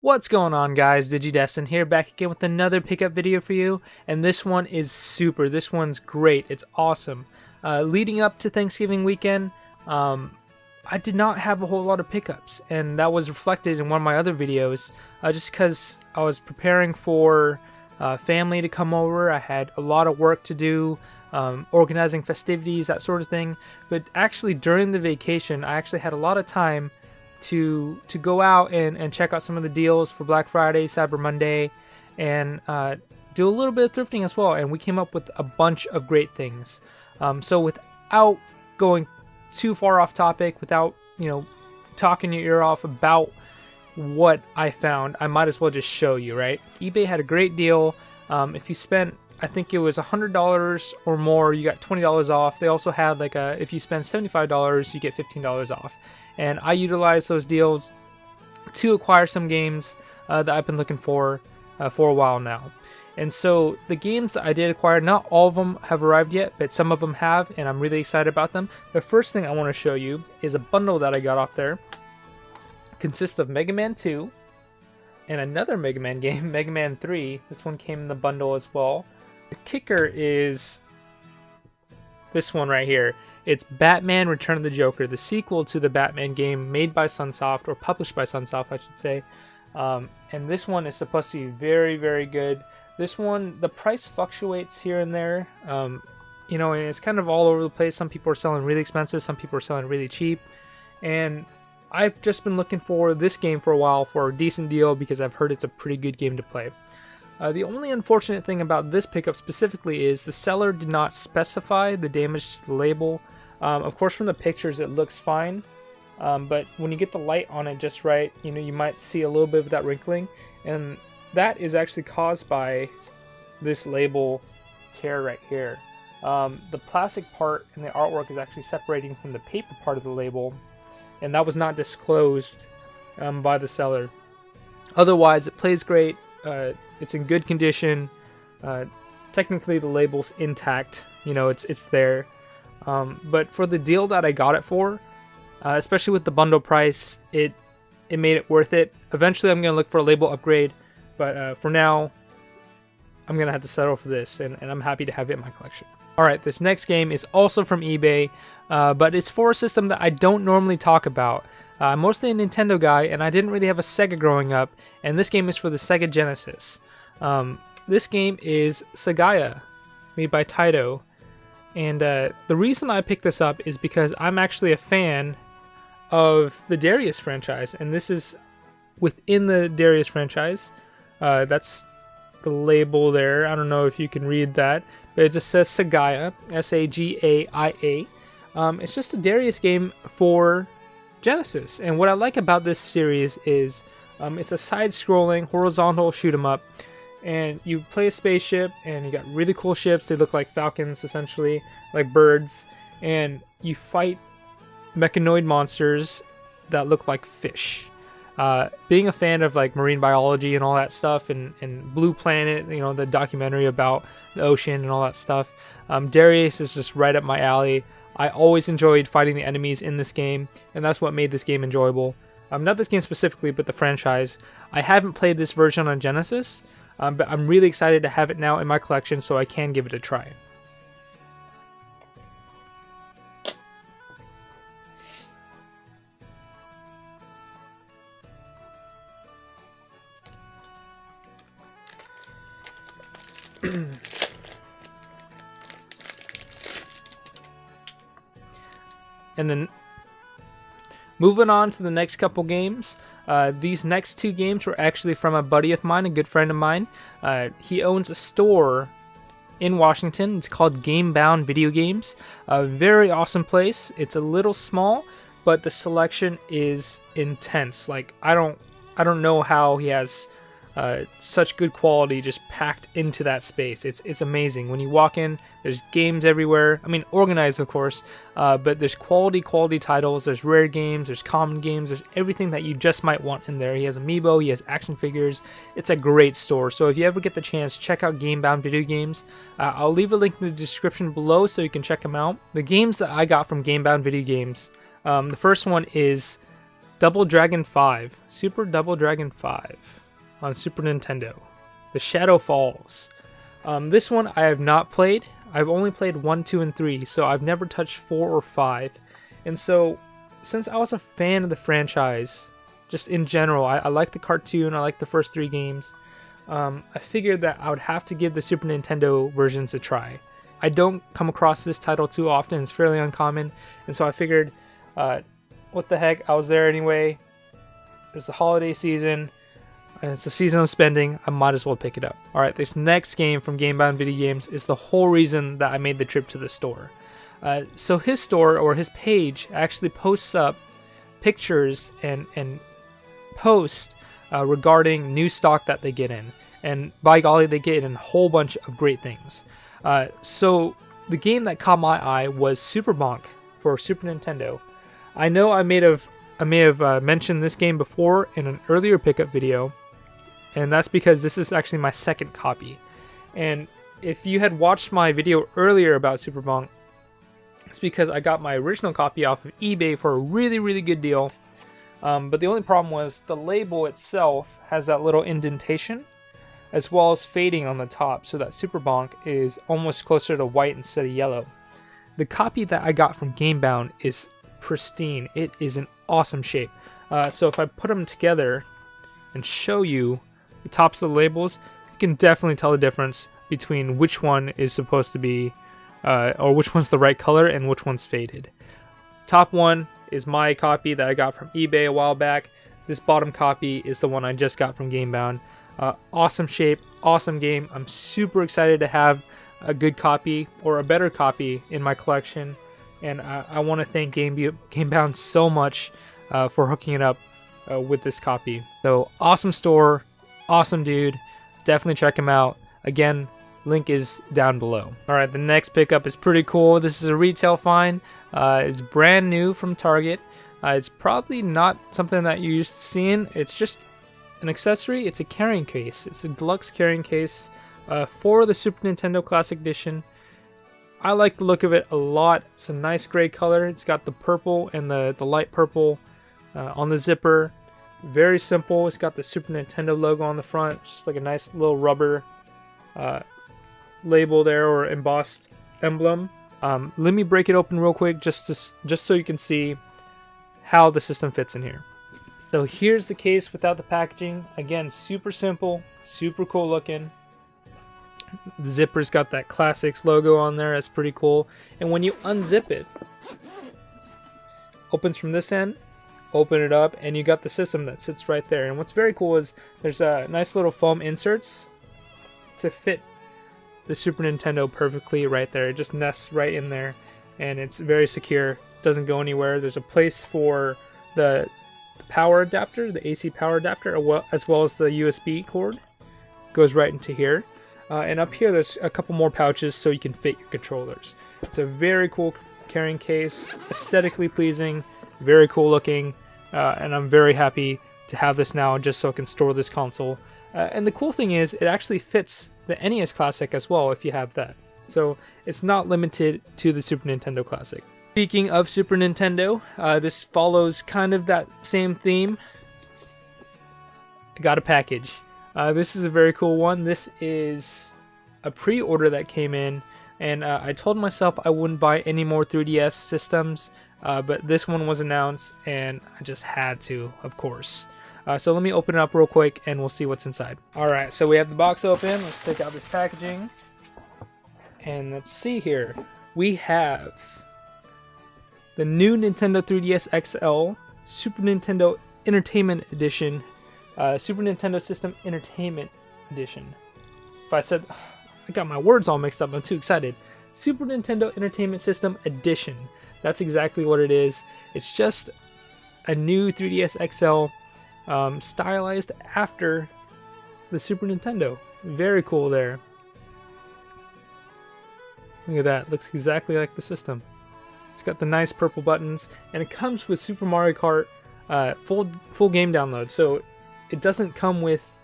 What's going on, guys? Digidesdan here, back again with another pickup video for you, and this one is this one's great. It's awesome. Leading up to Thanksgiving weekend, I did not have a whole lot of pickups, and that was reflected in one of my other videos, just because I was preparing for family to come over. I had a lot of work to do, organizing festivities, that sort of thing. But actually during the vacation, I actually had a lot of time to go out and check out some of the deals for Black Friday, Cyber Monday, and do a little bit of thrifting as well. And we came up with a bunch of great things. So without going too far off topic, without talking your ear off about what I found, I might as well just show you, right? eBay had a great deal. If you spent, I think it was $100 or more, you got $20 off. They also had like if you spend $75, you get $15 off. And I utilized those deals to acquire some games that I've been looking for a while now. And so the games that I did acquire, not all of them have arrived yet, but some of them have, and I'm really excited about them. The first thing I want to show you is a bundle that I got off there. It consists of Mega Man 2 and another Mega Man game, Mega Man 3. This one came in the bundle as well. The kicker is this one right here. It's Batman Return of the Joker, the sequel to the Batman game made by Sunsoft, or published by Sunsoft, I should say. And this one is supposed to be very, very good. This one, the price fluctuates here and there. And it's kind of all over the place. Some people are selling really expensive, some people are selling really cheap. And I've just been looking for this game for a while for a decent deal because I've heard it's a pretty good game to play. The only unfortunate thing about this pickup specifically is the seller did not specify the damage to the label. Of course, from the pictures it looks fine, but when you get the light on it just right, you might see a little bit of that wrinkling, and that is actually caused by this label tear right here. The plastic part and the artwork is actually separating from the paper part of the label, and that was not disclosed by the seller. Otherwise, it plays great. It's in good condition. Technically, the label's intact. It's there. But for the deal that I got it for, especially with the bundle price, it made it worth it. Eventually, I'm gonna look for a label upgrade, but for now, I'm gonna have to settle for this, and I'm happy to have it in my collection. All right, this next game is also from eBay, but it's for a system that I don't normally talk about. I'm mostly a Nintendo guy, and I didn't really have a Sega growing up, and this game is for the Sega Genesis. This game is Sagaya, made by Taito, and the reason I picked this up is because I'm actually a fan of the Darius franchise, and this is within the Darius franchise. That's the label there. I don't know if you can read that, but it just says Sagaya, S-A-G-A-I-A. It's just a Darius game for Genesis, and what I like about this series is it's a side-scrolling horizontal shoot 'em up, and you play a spaceship, and you got really cool ships. They look like falcons, essentially, like birds, and you fight mechanoid monsters that look like fish. Being a fan of like marine biology and all that stuff, and Blue Planet, the documentary about the ocean and all that stuff, Darius is just right up my alley. I always enjoyed fighting the enemies in this game, and that's what made this game enjoyable. Not this game specifically, but the franchise. I haven't played this version on Genesis, but I'm really excited to have it now in my collection so I can give it a try. And then moving on to the next couple games. These next two games were actually from a buddy of mine, a good friend of mine. He owns a store in Washington. It's called Gamebound Video Games. A very awesome place. It's a little small, but the selection is intense. Like I don't know how he has such good quality just packed into that space. It's amazing. When you walk in, there's games everywhere. I mean, organized, of course, but there's quality titles. There's rare games, there's common games, there's everything that you just might want in there. He has amiibo, he has action figures. It's a great store. So if you ever get the chance, check out Gamebound Video Games. I'll leave a link in the description below so you can check them out. The games that I got from Gamebound Video Games, the first one is Double Dragon 5. Super Double Dragon 5 on Super Nintendo. The Shadow Falls. This one I have not played. I've only played 1, 2, and 3, so I've never touched 4 or 5. And so, since I was a fan of the franchise, just in general, I like the cartoon, I like the first 3 games, I figured that I would have to give the Super Nintendo versions a try. I don't come across this title too often, it's fairly uncommon, and so I figured, what the heck, I was there anyway, it's the holiday season, and it's a season of spending, I might as well pick it up. Alright, this next game from GameBound Video Games is the whole reason that I made the trip to the store. So his store, or his page, actually posts up pictures and posts regarding new stock that they get in. And by golly, they get in a whole bunch of great things. So the game that caught my eye was Super Bonk for Super Nintendo. I know I may have mentioned this game before in an earlier pickup video, and that's because this is actually my second copy. And if you had watched my video earlier about Super Bonk, it's because I got my original copy off of eBay for a really, really good deal. But the only problem was the label itself has that little indentation, as well as fading on the top, so that Super Bonk is almost closer to white instead of yellow. The copy that I got from GameBound is pristine. It is in awesome shape. So if I put them together and show you the tops of the labels, you can definitely tell the difference between which one is supposed to be, or which one's the right color and which one's faded. Top one is my copy that I got from eBay a while back. This bottom copy is the one I just got from GameBound. Awesome shape, awesome game. I'm super excited to have a good copy or a better copy in my collection, and I want to thank GameBound so much for hooking it up with this copy. So awesome store, awesome dude, definitely check him out. Again, link is down below. Alright, the next pickup is pretty cool. This is a retail find. It's brand new from Target. It's probably not something that you're used to seeing. It's just an accessory. It's a carrying case. It's a deluxe carrying case for the Super Nintendo Classic Edition. I like the look of it a lot. It's a nice gray color. It's got the purple and the light purple on the zipper. Very simple. It's got the Super Nintendo logo on the front. Just like a nice little rubber label there, or embossed emblem. Let me break it open real quick just so you can see how the system fits in here. So here's the case without the packaging. Again, super simple, super cool looking. The zipper's got that Classics logo on there. That's pretty cool. And when you unzip it, opens from this end, open it up, and you got the system that sits right there. And what's very cool is there's a nice little foam inserts to fit the Super Nintendo perfectly right there. It just nests right in there, and it's very secure. Doesn't go anywhere. There's a place for the power adapter, the AC power adapter, as well as the USB cord. Goes right into here. And up here there's a couple more pouches so you can fit your controllers. It's a very cool carrying case, aesthetically pleasing, very cool looking, and I'm very happy to have this now just so I can store this console. And the cool thing is it actually fits the NES Classic as well if you have that. So it's not limited to the Super Nintendo Classic. Speaking of Super Nintendo, this follows kind of that same theme. I got a package. This is a very cool one. This is a pre-order that came in, and I told myself I wouldn't buy any more 3DS systems, but this one was announced, and I just had to, of course. So let me open it up real quick, and we'll see what's inside. Alright, so we have the box open. Let's take out this packaging. And let's see here. We have the new Nintendo 3DS XL Super Nintendo Entertainment Edition. Super Nintendo System Entertainment Edition. If I said, I got my words all mixed up, I'm too excited. Super Nintendo Entertainment System Edition. That's exactly what it is. It's just a new 3DS XL stylized after the Super Nintendo. Very cool there. Look at that. Looks exactly like the system. It's got the nice purple buttons, and it comes with Super Mario Kart full game download. So it doesn't come with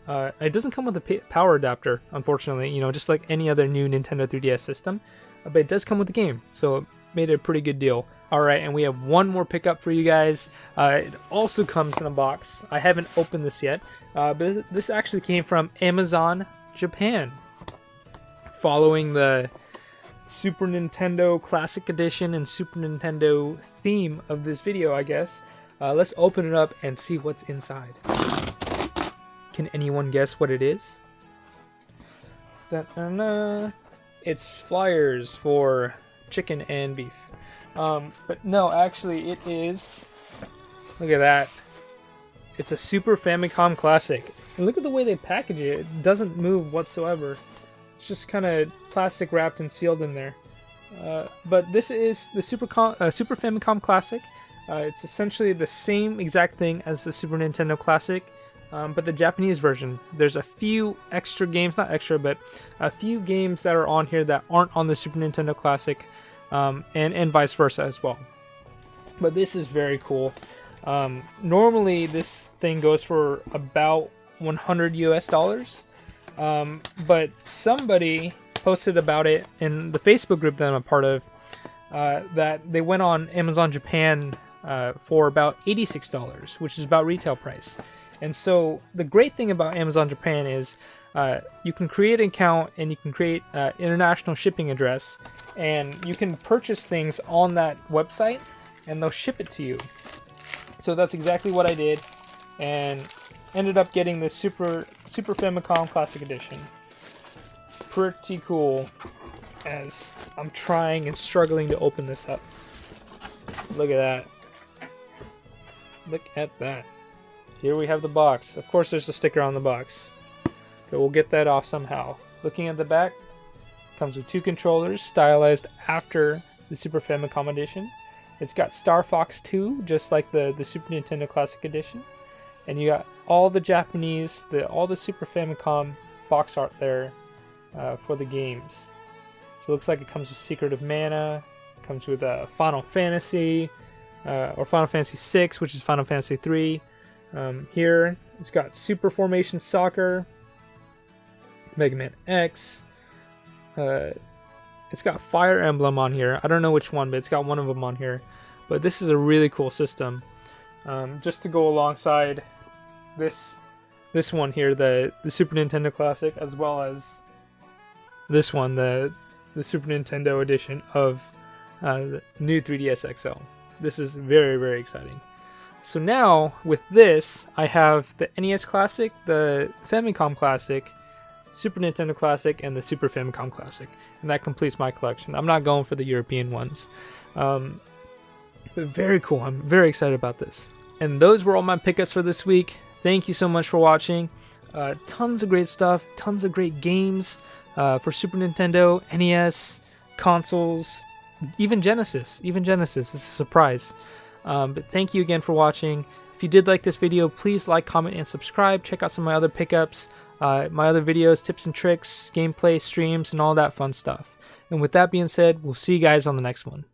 a power adapter, unfortunately. You know, just like any other new Nintendo 3DS system, but it does come with the game. So it made it a pretty good deal. All right, and we have one more pickup for you guys. It also comes in a box. I haven't opened this yet, but this actually came from Amazon Japan. Following the Super Nintendo Classic Edition and Super Nintendo theme of this video, I guess. Let's open it up and see what's inside. Can anyone guess what it is? Da-da-da. It's flyers for chicken and beef. But no, actually it is, look at that. It's a Super Famicom Classic. And look at the way they package it. It doesn't move whatsoever. It's just kind of plastic wrapped and sealed in there. But this is the Super Famicom Classic. It's essentially the same exact thing as the Super Nintendo Classic, but the Japanese version. There's a few extra games, not extra, but a few games that are on here that aren't on the Super Nintendo Classic, and vice versa as well. But this is very cool. Normally this thing goes for about $100 US, but somebody posted about it in the Facebook group that I'm a part of, that they went on Amazon Japan for about $86, which is about retail price. And so the great thing about Amazon Japan is you can create an account and you can create an international shipping address, and you can purchase things on that website and they'll ship it to you. So that's exactly what I did, and ended up getting this Super Famicom Classic Edition. Pretty cool, as I'm trying and struggling to open this up. Look at that. Look at that. Here we have the box. Of course there's a sticker on the box, but we'll get that off somehow. Looking at the back, comes with two controllers stylized after the Super Famicom Edition. It's got Star Fox 2, just like the Super Nintendo Classic Edition. And you got all the Japanese, all the Super Famicom box art there for the games. So it looks like it comes with Secret of Mana, comes with Final Fantasy, or Final Fantasy 6, which is Final Fantasy 3. Here, it's got Super Formation Soccer, Mega Man X. It's got Fire Emblem on here. I don't know which one, but it's got one of them on here. But this is a really cool system. Just to go alongside this one here, the Super Nintendo Classic, as well as this one, the Super Nintendo edition of the new 3DS XL. This is very, very exciting. So now, with this, I have the NES Classic, the Famicom Classic, Super Nintendo Classic, and the Super Famicom Classic. And that completes my collection. I'm not going for the European ones. But very cool. I'm very excited about this. And those were all my pickups for this week. Thank you so much for watching. Tons of great stuff, tons of great games for Super Nintendo, NES, consoles, even Genesis. It's a surprise. But thank you again for watching. If you did like this video, please like, comment, and subscribe. Check out some of my other pickups, my other videos, tips and tricks, gameplay, streams, and all that fun stuff. And with that being said, we'll see you guys on the next one.